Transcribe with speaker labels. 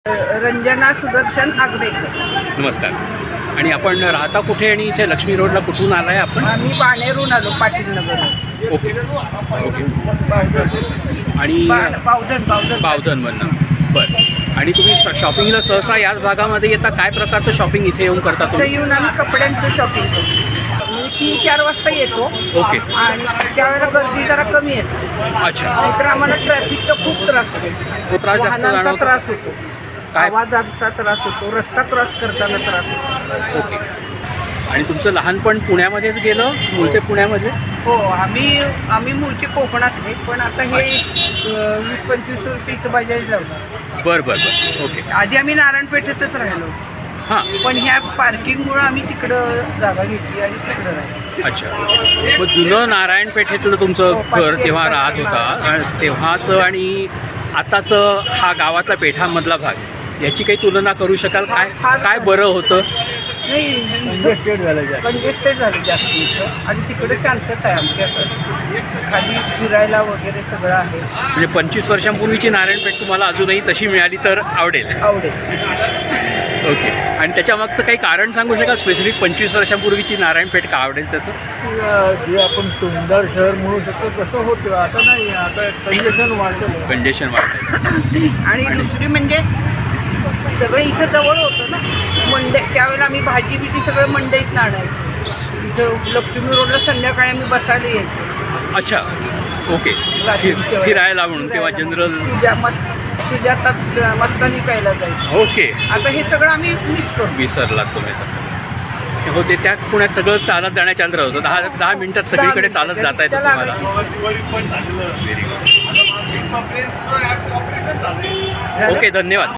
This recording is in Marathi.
Speaker 1: रंजना सुदर्शन आगवेकर.
Speaker 2: नमस्कार. आणि आपण राहता कुठे आणि इथे लक्ष्मी रोडला कुठून आलाय आपण?
Speaker 1: मी बाणेरून आलो, पाटील नगर.
Speaker 2: Okay okay. आणि बावधनमधनं. बरं. आणि तुम्ही शॉपिंगला सहसा याच भागामध्ये येता? काय प्रकारचं शॉपिंग इथे येऊन करता
Speaker 1: इथे
Speaker 2: तुम्ही?
Speaker 1: येऊन आम्ही कपड्यांचं शॉपिंग करतो. मी 3-4 वाजता येतो.
Speaker 2: ओके.
Speaker 1: आणि त्यावेळेला गर्दी जरा कमी असते.
Speaker 2: अच्छा.
Speaker 1: नाहीतर आम्हाला ट्रॅफिकचा खूप त्रास होतो.
Speaker 2: तो त्रास जास्त
Speaker 1: वाहनांचा
Speaker 2: जाणवतो?
Speaker 1: त्रास होतो,
Speaker 2: काय?
Speaker 1: आवाजाचा त्रास होतो, रस्ता क्रॉस करताना त्रास होतो.
Speaker 2: ओके. आणि तुमचं लहानपण पुण्यामध्येच गेलं? मूळचे पुण्यामध्ये?
Speaker 1: हो, आम्ही मूळचे कोकणातले, पण आता हे 20-25 वर्ष इथं बजाज लावलं.
Speaker 2: बरं बरं बरं. ओके.
Speaker 1: आधी आम्ही नारायणपेठेतच राहिलो,
Speaker 2: हां.
Speaker 1: पण ह्या पार्किंगमुळे आम्ही तिकडं जागा घेतली आणि तिकडं राहिलो.
Speaker 2: अच्छा. मग जुनं नारायणपेठेतलं तुमचं घर तेव्हा राहत होता, तेव्हाचं आणि आताचं हा गावातला पेठामधला भाग, याची काही तुलना करू शकाल? काय बरं होतं?
Speaker 1: नाही, कंजेस्टेड झालं जास्त इथं, आणि तिकडे शांतता आहे आमच्या. खाली फिरायला वगैरे सगळं आहे.
Speaker 2: म्हणजे 25 वर्षांपूर्वीची नारायणपेठ तुम्हाला अजूनही तशी मिळाली तर आवडेल? ओके. आणि त्याच्या मागचं काही कारण सांगू शकाल स्पेसिफिक? 25 वर्षांपूर्वीची नारायणपेठ का आवडेल त्याचं?
Speaker 1: जे आपण सुंदर शहर म्हणू शकतो तसं होतं. आता नाही, आता कंजेशन वाढतं. आणि दुसरी म्हणजे सगळं इथं जवळ होतं ना, मंडई. त्यावेळेला आम्ही भाजी सगळं मंडईत आणायचं. इथं लक्ष्मी रोडला संध्याकाळी आम्ही बसायला यायचो.
Speaker 2: अच्छा. ओके. फिरायला म्हणून किंवा जनरल
Speaker 1: मस्तानी प्यायला जायचं.
Speaker 2: ओके.
Speaker 1: आता हे सगळं आम्ही मिस करतो.
Speaker 2: विसरलात तुम्ही तसं? हो, ते त्या पुण्यात सगळं चालत जाण्याचं अंतर होतं. 10 मिनिटात सगळीकडे चालत जाता येतं तुम्हाला. Very good. ओके, धन्यवाद.